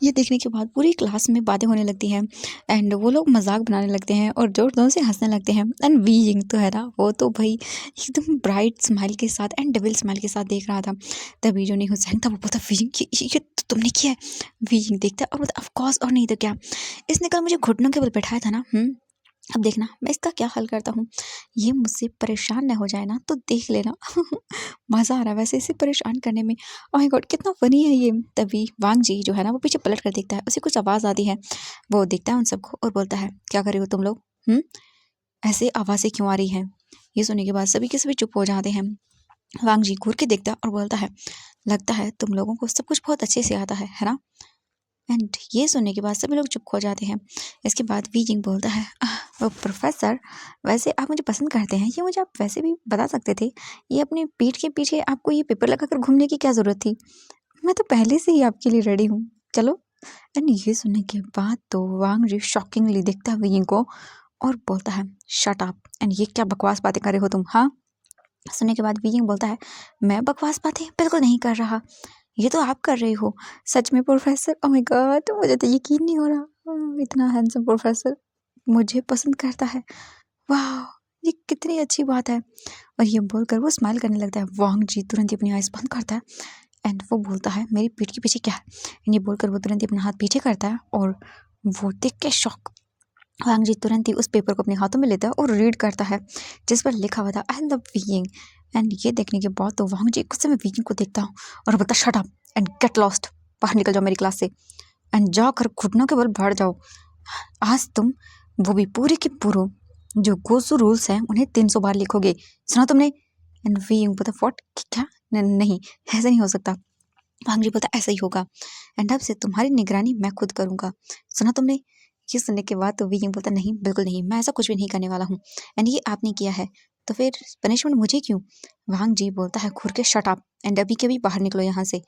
ये देखने के बाद पूरी क्लास में बातें होने लगती हैं एंड वो लोग मजाक बनाने लगते हैं और जोर जोर से हंसने लगते हैं। एंड वीइंग तो है ना वो तो भाई एकदम ब्राइट स्माइल के साथ एंड डबल स्माइल के साथ देख रहा था। तभी जो नहीं हुसैन था वो बोलता वीइंग ये तो तुमने किया है। वीइंग देखता है और बोलता ऑफ कोर्स और नहीं तो क्या, इसने कल मुझे घुटनों के बल बैठाया था ना। अब देखना मैं इसका क्या हल करता हूँ। ये मुझसे परेशान न हो जाए ना तो देख लेना। मज़ा आ रहा है वैसे इसे परेशान करने में। ओह माय गॉड कितना फनी है ये। तभी वांग जी जो है ना वो पीछे पलट कर देखता है, उसे कुछ आवाज़ आती है। वो देखता है उन सबको और बोलता है क्या कर रहे हो तुम लोग, ऐसे आवाज़ें क्यों आ रही हैं। ये सुनने के बाद सभी के सभी चुप हो जाते हैं। वांग जी घूर के देखता है और बोलता है लगता है तुम लोगों को सब कुछ बहुत अच्छे से आता है ना। एंड ये सुनने के बाद सभी लोग चुप हो जाते हैं। इसके बाद वी जिंग बोलता है वो प्रोफेसर वैसे आप मुझे पसंद करते हैं, ये मुझे आप वैसे भी बता सकते थे। ये अपनी पीठ के पीछे आपको ये पेपर लगाकर घूमने की क्या ज़रूरत थी। मैं तो पहले से ही आपके लिए रेडी हूँ, चलो। एंड ये सुनने के बाद तो वांग जी शॉकिंगली देखता है विंग को और बोलता है शट अप। एंड ये क्या बकवास बातें कर रहे हो तुम। हाँ सुनने के बाद विंग बोलता है मैं बकवास बातें बिल्कुल नहीं कर रहा, ये तो आप कर रहे हो। सच में प्रोफेसर, ओह माय गॉड मुझे तो यकीन नहीं हो रहा। इतना हैंडसम प्रोफेसर मुझे पसंद करता है, वाह ये कितनी अच्छी बात है। और ये बोलकर वो स्माइल करने लगता है। वांग जी तुरंत ही अपनी आइज बंद करता है एंड वो बोलता है मेरी पीठ के पीछे क्या है। एंड ये बोलकर वो तुरंत ही अपना हाथ पीछे करता है और वो देख के शॉक। वांग जी तुरंत ही उस पेपर को अपने हाथों में लेता है और रीड करता है जिस पर लिखा हुआ था आई लव वीइंग। एंड ये देखने के बाद तो वांग जी कुछ समय वीइंग को देखता हूँ और बोलता shut up and get lost, बाहर निकल जाओ मेरी क्लास से एंड जाकर घुटनों के बल बैठ जाओ। आज तुम वो भी पूरे के पूरे जो गोसु रूल्स हैं उन्हें 300 बार लिखोगे, सुना तुमने। एंड वीइंग बोलता व्हाट क्या, नहीं ऐसा नहीं हो सकता। वांग जी बोलता ऐसा ही होगा एंड अब से तुम्हारी निगरानी मैं खुद करूंगा, सुना तुमने। ये सुनने के बाद तो विंग बोलता नहीं बिल्कुल नहीं, मैं ऐसा कुछ भी नहीं करने वाला हूँ एंड ये आपने किया है तो फिर पनिशमेंट मुझे क्यों। वांग जी बोलता है घूर के शट अप एंड अभी के भी बाहर निकलो यहाँ से।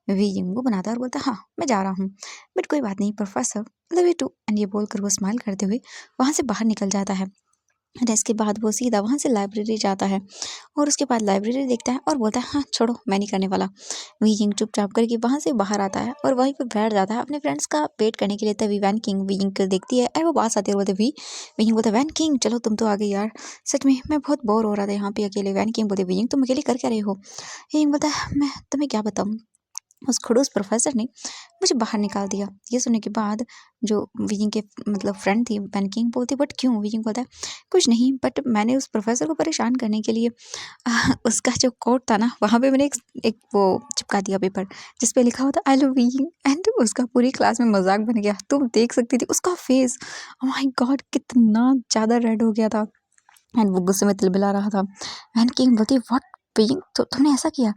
विंग वो बनाता है और बोलता हाँ मैं जा रहा हूँ, बट कोई बात नहीं professor love you too. And ये बोलकर वो स्माइल करते हुए वहाँ से बाहर निकल जाता है। एंड इसके बाद वो सीधा वहाँ से लाइब्रेरी जाता है और उसके बाद लाइब्रेरी देखता है और बोलता है हाँ छोड़ो मैं नहीं करने वाला। वीइंग चुपचाप करके वहाँ से बाहर आता है और वहीं पर बैठ जाता है अपने फ्रेंड्स का वेट करने के लिए। तभी वैन किंग वीइंग को देखती है और वो पास आती है और बोलते वीइंग बोलता वैन किंग चलो तुम तो आ गई यार, सच में मैं बहुत बोर हो रहा था यहाँ पे अकेले। वैन किंग बोलते वीइंग तुम अकेले कर क्या रहे हो। वीइंग बोलता है मैं तुम्हें क्या बताऊँ, उस खड़ूस प्रोफेसर ने मुझे बाहर निकाल दिया। ये सुनने के बाद जो विजिंग के मतलब फ्रेंड थी वैन किंग बोलती बट क्यों। विजिंग बोलता है कुछ नहीं, बट मैंने उस प्रोफेसर को परेशान करने के लिए उसका जो कोट था ना वहाँ पे मैंने एक वो चिपका दिया पेपर जिस पे लिखा होता आई लव विजिंग एंड उसका पूरी क्लास में मजाक बन गया। तुम देख सकती थी उसका फेस, ओह माय गॉड कितना ज़्यादा रेड हो गया था एंड वो गुस्से में तिलमिला रहा था। वैन किंग बोलती व्हाट वियिंग तो तुमने ऐसा किया?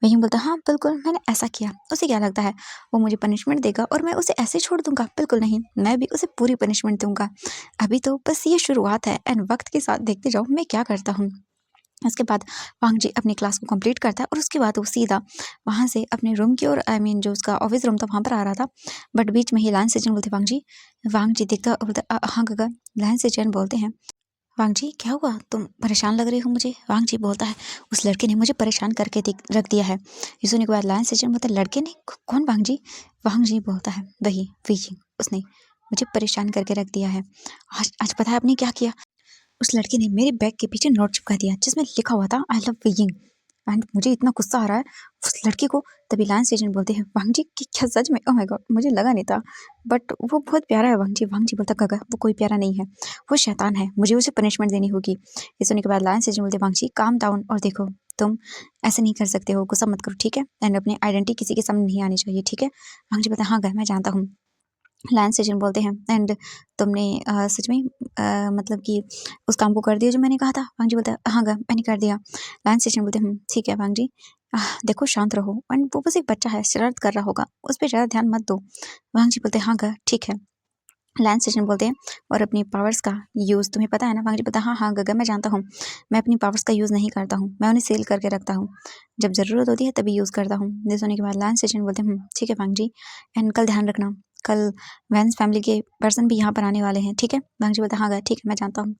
वियिंग बोलता हाँ बिल्कुल मैंने ऐसा किया। उसे क्या लगता है वो मुझे पनिशमेंट देगा और मैं उसे ऐसे छोड़ दूंगा? बिल्कुल नहीं, मैं भी उसे पूरी पनिशमेंट दूंगा। अभी तो बस ये शुरुआत है एंड वक्त के साथ देखते जाओ मैं क्या करता हूँ। उसके बाद वांग जी अपनी क्लास को कंप्लीट करता है और उसके बाद वो सीधा वहाँ से अपने रूम की ओर जो उसका ऑफिस रूम था वहाँ पर आ रहा था। बट बीच में ही लाइन सेजन बोलते वांग जी देखता और बोलता हाँ गगा। लाइन सेजन बोलते हैं वांग जी क्या हुआ, तुम परेशान लग रहे हो मुझे? वांग जी बोलता है उस लड़के ने मुझे परेशान करके रख दिया है। ये सुनने के बाद लाइन सेजन बोलता है लड़के ने? कौन वांग जी? वांग जी बोलता है वही वीजिंग, उसने मुझे परेशान करके रख दिया है। आज आज पता है आपने क्या किया? उस लड़के ने मेरे बैग के पीछे नोट चिपका दिया जिसमें लिखा हुआ था आई लव वियिंग। एंड मुझे इतना गुस्सा आ रहा है उस लड़के को। तभी लांस एजेंट बोलते हैं वांग जी कि क्या सच में? ओह माय गॉड, मुझे लगा नहीं था बट वो बहुत प्यारा है वांग जी। वांग जी बोलता गगा वो कोई प्यारा नहीं है, वो शैतान है, मुझे उसे पनिशमेंट देनी होगी। ये सुनने के बाद लांस एजेंट बोलते वांग जी काम डाउन और देखो तुम ऐसे नहीं कर सकते हो, गुस्सा मत करो ठीक है। एंड अपनी आइडेंटिटी किसी के सामने नहीं आनी चाहिए ठीक है। वांग जी बोलते हाँ गए मैं जानता हूँ। लायंस सेशन बोलते हैं एंड तुमने सच में मतलब कि उस काम को कर दिया जो मैंने कहा था? वांग जी बोलता है हाँ गा मैंने कर दिया। लायंस सेशन बोलते हैं ठीक है वांग जी, देखो शांत रहो एंड वो बस एक बच्चा है, शरारत कर रहा होगा, उस पर ज़्यादा ध्यान मत दो। वांग जी बोलते हैं हाँ गा ठीक है। लायंस सेशन बोलते हैं और अपनी पावर्स का यूज़ तुम्हें पता है ना? वांग जी बोलता है हाँ हाँ गगा मैं जानता हूँ, मैं अपनी पावर्स का यूज़ नहीं करता हूँ, मैं उन्हें सेल करके रखता हूँ, जब ज़रूरत होती है तभी यूज़ करता हूँ। ये सुनने के बाद लायंस सेशन बोलते हैं ठीक है वांग जी एंड कल ध्यान रखना, कल वैंस फैमिली के पर्सन भी यहाँ पर आने वाले हैं ठीक है। वांग जी बोलता है हाँ गा ठीक है मैं जानता हूँ।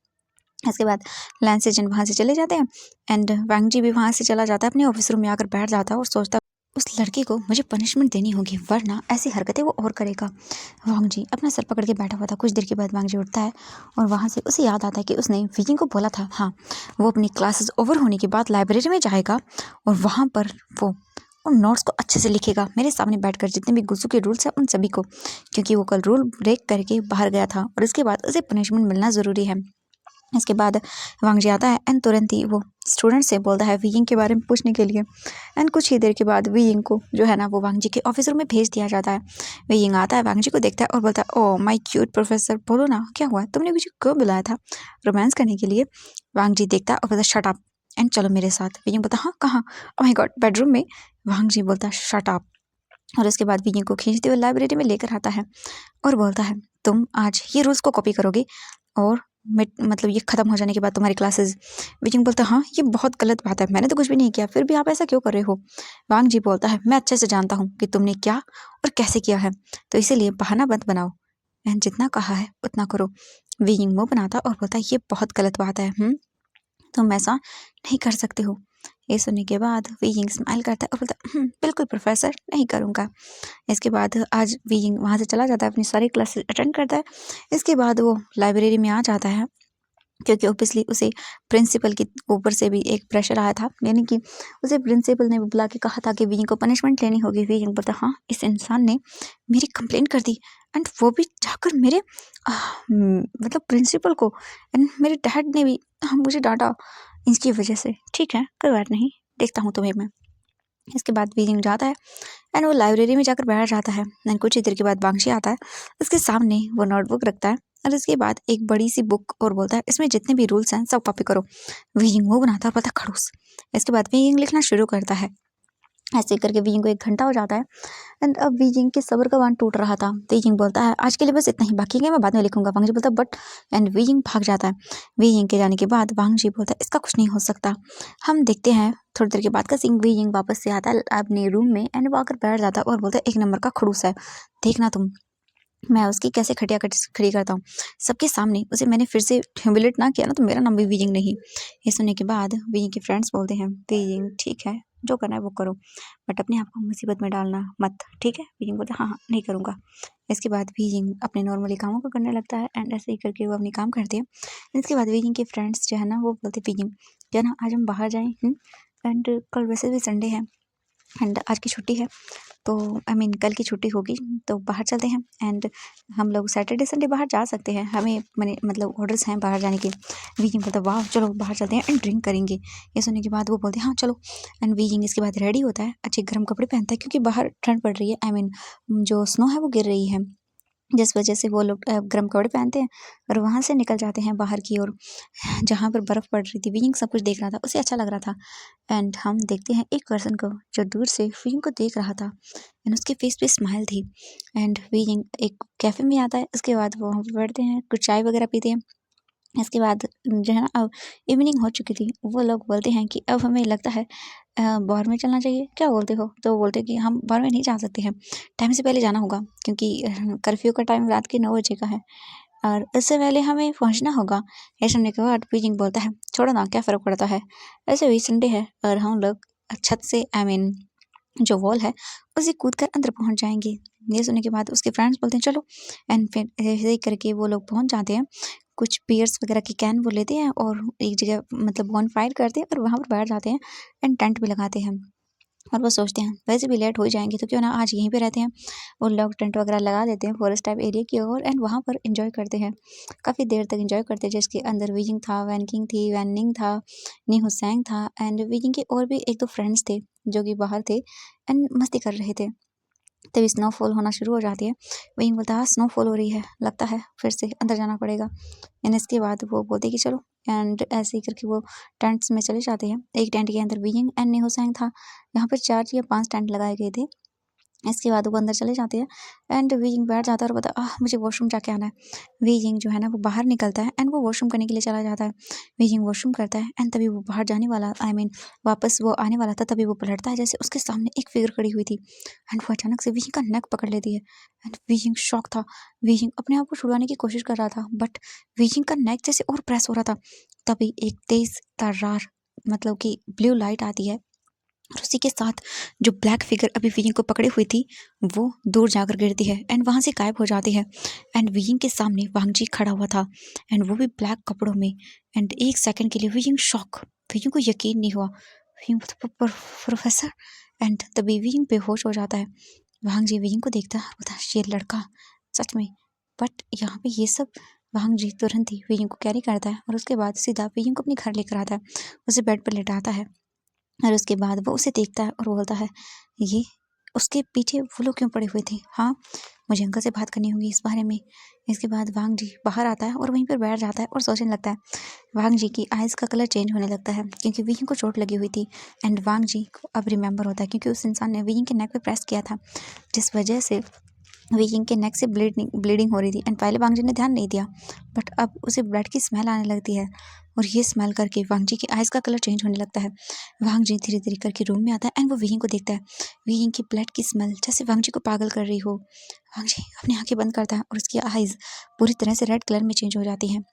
इसके बाद लायंस एजेंट वहाँ से चले जाते हैं एंड वांग जी भी वहाँ से चला जाता है, अपने ऑफिस रूम में आकर बैठ जाता है और सोचता है उस लड़के को मुझे पनिशमेंट देनी होगी वरना ऐसी हरकतें वो और करेगा। वांग जी अपना सर पकड़ के बैठा हुआ था। कुछ देर के बाद वांग जी उठता है और वहाँ से उसे याद आता है कि उसने विकिंग को बोला था हाँ वो अपनी क्लासेस ओवर होने के बाद लाइब्रेरी में जाएगा और वहाँ पर वो उन नोट्स को अच्छे से लिखेगा मेरे सामने बैठकर, जितने भी गुस्सू के रूल्स हैं उन सभी को, क्योंकि वो कल रूल ब्रेक करके बाहर गया था और इसके बाद उसे पनिशमेंट मिलना ज़रूरी है। इसके बाद वांग जी आता है एंड तुरंत ही वो स्टूडेंट से बोलता है वीइंग के बारे में पूछने के लिए। एंड कुछ ही देर के बाद वीइंग को जो है ना वो वांग जी के ऑफिस रूम में भेज दिया जाता है। वीइंग आता है, वांग जी को देखता है और बोलता है ओह माय क्यूट प्रोफेसर, बोलो ना क्या हुआ, तुमने मुझे क्यों बुलाया था रोमांस करने के लिए? वांग जी देखता है और बोलता है शट अप एंड चलो मेरे साथ। वीइंग बोलता हाँ कहाँ? ओह माय गॉड बेडरूम में। वांग जी बोलता है शट अप और उसके बाद वीइंग को खींचते हुए लाइब्रेरी में लेकर आता है और बोलता है तुम आज ये रूल्स को कॉपी करोगे और मतलब ये खत्म हो जाने के बाद तुम्हारी क्लासेस। विजिंग बोलता है हाँ ये बहुत गलत बात है, मैंने तो कुछ भी नहीं किया, फिर भी आप ऐसा क्यों कर रहे हो? वांग जी बोलता है मैं अच्छे से जानता हूँ कि तुमने क्या और कैसे किया है, तो इसीलिए बहाना मत बनाओ एंड जितना कहा है उतना करो। विजिंग मुंह बनाता और बोलता है ये बहुत गलत बात है, तुम ऐसा नहीं कर सकते हो। ये सुनने के बाद वीइंग स्माइल करता है और बोलता है बिल्कुल प्रोफेसर नहीं करूँगा। इसके बाद आज वीइंग वहाँ से चला जाता है, अपनी सारी क्लासेस अटेंड करता है। इसके बाद वो लाइब्रेरी में आ जाता है क्योंकि ऑब्वियसली उसे प्रिंसिपल के ऊपर से भी एक प्रेशर आया था, यानी कि उसे प्रिंसिपल ने बुला के कहा था कि वीइंग को पनिशमेंट लेनी होगी। वीइंग बोलता हाँ इस इंसान ने मेरी कंप्लेंट कर दी एंड वो भी जाकर मेरे मतलब प्रिंसिपल को, एंड मेरे डैड ने भी मुझे डांटा इसकी वजह से। ठीक है कोई बात नहीं, देखता हूँ तुम्हें मैं। इसके बाद वीजिंग जाता है एंड वो लाइब्रेरी में जाकर बैठ जाता है एंड कुछ ही देर के बाद वांगशी आता है, उसके सामने वो नोटबुक रखता है और उसके बाद एक बड़ी सी बुक और बोलता है इसमें जितने भी रूल्स हैं सब कॉपी करो। वीजिंग वो बनाता है और बोलता है खड़ूस। इसके बाद वीजिंग लिखना शुरू करता है। ऐसे करके वीजिंग को 1 घंटा हो जाता है एंड अब वीजिंग के सब्र का बांध टूट रहा था। वीजिंग बोलता है आज के लिए बस इतना ही, बाकी के मैं बाद में लिखूंगा। वांगजी बोलता है बट, एंड वीजिंग भाग जाता है। वीजिंग के जाने के बाद वांगजी बोलता है इसका कुछ नहीं हो सकता, हम देखते हैं। थोड़ी देर के बाद का सीन, वीजिंग वापस से आता है अपने रूम में एंड वो आकर बैठ जाता है और बोलता है 1 नंबर का खड़ूस है, देखना तुम मैं उसकी कैसे खटिया खड़ी करता हूँ सबके सामने। उसे मैंने फिर से ह्यूमिलेट ना किया ना तो मेरा नाम भी वीजिंग नहीं। ये सुनने के बाद वीजिंग के फ्रेंड्स बोलते हैं वीजिंग ठीक है जो करना है वो करो, बट अपने आप को मुसीबत में डालना मत, ठीक है? वीजिंग बोलता है हाँ हाँ नहीं करूँगा। इसके बाद वीजिंग अपने नॉर्मली कामों को करने लगता है एंड ऐसे ही करके वो अपने काम करते हैं। इसके बाद वीजिंग के फ्रेंड्स जो है ना वो बोलते वीजिंग जो है ना आज हम बाहर जाएँ, एंड कल वैसे भी संडे है एंड आज की छुट्टी है, तो कल की छुट्टी होगी तो बाहर चलते हैं एंड हम लोग सैटरडे संडे बाहर जा सकते हैं, हमें मतलब ऑर्डर्स हैं बाहर जाने के। वीजिंग बोलता है वाह चलो बाहर चलते हैं एंड ड्रिंक करेंगे। ये सुनने के बाद वो बोलते हैं हाँ चलो। एंड वीजिंग इसके बाद रेडी होता है, अच्छे गर्म कपड़े पहनता है क्योंकि बाहर ठंड पड़ रही है, जो स्नो है वो गिर रही है। जिस वजह से वो लोग गर्म कपड़े पहनते हैं और वहाँ से निकल जाते हैं बाहर की ओर, जहाँ पर बर्फ़ पड़ रही थी। वियिंग सब कुछ देख रहा था, उसे अच्छा लग रहा था। एंड हम देखते हैं एक पर्सन को जो दूर से वियिंग को देख रहा था एंड उसके फेस पे स्माइल थी। एंड वियिंग एक कैफ़े में आता है, उसके बाद वो वहाँ पे बैठते हैं, कुछ चाय वगैरह पीते हैं। इसके बाद जो है ना, अब इवनिंग हो चुकी थी। वो लोग बोलते हैं कि अब हमें लगता है बार में चलना चाहिए, क्या बोलते हो? तो वो बोलते हैं कि हम बार में नहीं जा सकते हैं, टाइम से पहले जाना होगा क्योंकि कर्फ्यू का टाइम रात के 9 बजे का है और उससे पहले हमें पहुँचना होगा। ये सुनने के बाद बीजिंग बोलता है, छोड़ो ना, क्या फ़र्क पड़ता है? वैसे भी संडे है और हम लोग छत से आई मीन जो वॉल है उसे कूद कर अंदर पहुँच जाएँगे। ये सुनने के बाद उसके फ्रेंड्स बोलते हैं चलो, एंड फिर ऐसे ही करके वो लोग पहुँच जाते हैं। कुछ बियर्स वगैरह की कैन वो लेते हैं और एक जगह मतलब बॉनफायर करते हैं और वहाँ पर बैठ जाते हैं एंड टेंट भी लगाते हैं। और वो सोचते हैं वैसे भी लेट हो ही जाएँगे तो क्यों ना आज यहीं पे रहते हैं। वो लोग टेंट वगैरह लगा देते हैं फॉरेस्ट टाइप एरिया की ओर एंड वहाँ पर एन्जॉय करते हैं। काफ़ी देर तक एन्जॉय करते हैं, जिसके अंदर वीजिंग था, वैन किंग थी, वैन निंग था, नी हुसैन था एंड वीजिंग के और भी 1-2 फ्रेंड्स थे जो कि बाहर थे एंड मस्ती कर रहे थे। तभी स्नोफॉल होना शुरू हो जाती है। वही बोलता है स्नोफॉल हो रही है, लगता है फिर से अंदर जाना पड़ेगा। एंड इसके बाद वो बोलते हैं कि चलो, एंड ऐसे ही करके वो टेंट्स में चले जाते हैं। एक टेंट के अंदर बीइंग एंड नी हुसैन था। यहाँ पर 4 या 5 टेंट लगाए गए थे। इसके बाद वो अंदर चले जाते हैं एंड वीजिंग बैठ जाता है और बोलता है मुझे वॉशरूम जाके आना है। वीजिंग जो है ना वो बाहर निकलता है एंड वो वॉशरूम करने के लिए चला जाता है। वीजिंग वॉशरूम करता है एंड तभी वो बाहर जाने वाला आई मीन वापस वो आने वाला था, तभी वो पलटता है जैसे उसके सामने एक फिगर खड़ी हुई थी एंड वो अचानक से वीजिंग का नेक पकड़ लेती है एंड वीजिंग शॉक था। वीजिंग अपने आप को छुड़वाने की कोशिश कर रहा था बट वीजिंग का नेक जैसे और प्रेस हो रहा था। तभी एक तेज तर्रार मतलब कि ब्लू लाइट आती है और उसी के साथ जो ब्लैक फिगर अभी वियिंग को पकड़े हुई थी वो दूर जाकर गिरती है एंड वहाँ से गायब हो जाती है। एंड वियिंग के सामने वांगजी खड़ा हुआ था एंड वो भी ब्लैक कपड़ों में। एंड एक सेकंड के लिए वियिंग शॉक, वियिंग को यकीन नहीं हुआ। वियिंग प्रोफेसर। एंड तभी वियिंग बेहोश हो जाता है। वांगजी वियिंग को देखता है और बोलता है ये लड़का सच में। बट यहाँ पे ये सब वांगजी तुरंत ही वियिंग को कैरी करता है और उसके बाद सीधा वियिंग को अपने घर लेकर आता है, उसे बेड पर लेटाता है और उसके बाद वो उसे देखता है और बोलता है ये उसके पीछे वो लोग क्यों पड़े हुए थे? हाँ, मुझे अंकल से बात करनी होगी इस बारे में। इसके बाद वांग जी बाहर आता है और वहीं पर बैठ जाता है और सोचने लगता है। वांग जी की आइज़ का कलर चेंज होने लगता है क्योंकि वियिंग को चोट लगी हुई थी एंड वांग जी को अब रिमेंबर होता है क्योंकि उस इंसान ने वियिंग के नेक पे प्रेस किया था, जिस वजह से वियिंग के नेक से ब्लीडिंग हो रही थी एंड पहले वांग जी ने ध्यान नहीं दिया बट अब उसे ब्लड की स्मेल आने लगती है और ये स्मेल करके वांग जी की आइज़ का कलर चेंज होने लगता है। वांग जी धीरे-धीरे करके रूम में आता है एंड वो वियिंग को देखता है। वियिंग की ब्लड की स्मेल जैसे वांग जी को पागल कर रही हो। वांग जी अपनी आँखें बंद करता है और उसकी आइज़ पूरी तरह से रेड कलर में चेंज हो जाती हैं।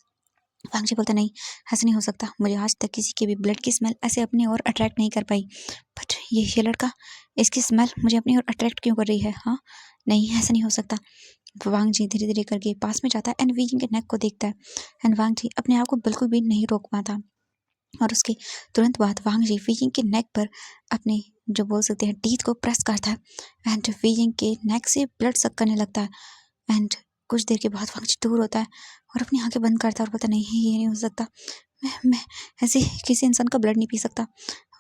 वांग जी बोलता नहीं, ऐसा नहीं हो सकता। मुझे आज तक किसी के भी ब्लड की स्मेल ऐसे अपनी ओर अट्रैक्ट नहीं कर पाई। बट ये लड़का, इसकी स्मेल मुझे अपनी ओर अट्रैक्ट क्यों कर रही है? हाँ, नहीं ऐसा नहीं हो सकता। वांग जी धीरे-धीरे करके पास में जाता है एंड वियिंग के नेक को देखता है एंड वांग जी अपने आप को बिल्कुल भी नहीं रोक पाता और उसके तुरंत बाद वांग जी वियिंग के नेक पर अपने जो बोल सकते हैं टीथ को प्रेस करता है एंड वियिंग के नेक से ब्लड सक करने लगता है एंड कुछ देर के बाद वांग जी दूर होता है और अपनी आंखें बंद करता है और बोलता नहीं ये नहीं हो सकता। मैं ऐसे किसी इंसान का ब्लड नहीं पी सकता।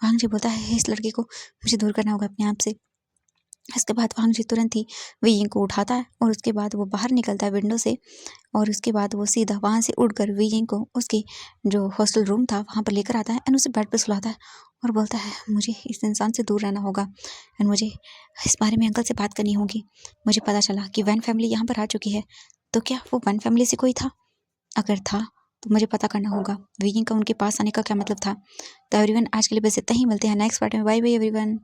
वांग जी बोलता है इस लड़के को मुझे दूर करना होगा अपने आप से। इसके बाद वांग जी तुरंत ही वियिंग को उठाता है और उसके बाद वो बाहर निकलता है विंडो से और उसके बाद वो सीधा वहाँ से उड़कर वियिंग को उसके जो हॉस्टल रूम था वहाँ पर लेकर आता है एंड उसे बेड पर सुलाता है और बोलता है मुझे इस इंसान से दूर रहना होगा एंड मुझे इस बारे में अंकल से बात करनी होगी। मुझे पता चला कि वैन फैमिली यहाँ पर आ चुकी है, तो क्या वो वैन फैमिली से कोई था? अगर था तो मुझे पता करना होगा वियिंग का उनके पास आने का क्या मतलब था। तो एवरीवन आज के लिए बस इतना ही, मिलते हैं नेक्स्ट पार्ट में। Bye bye everyone.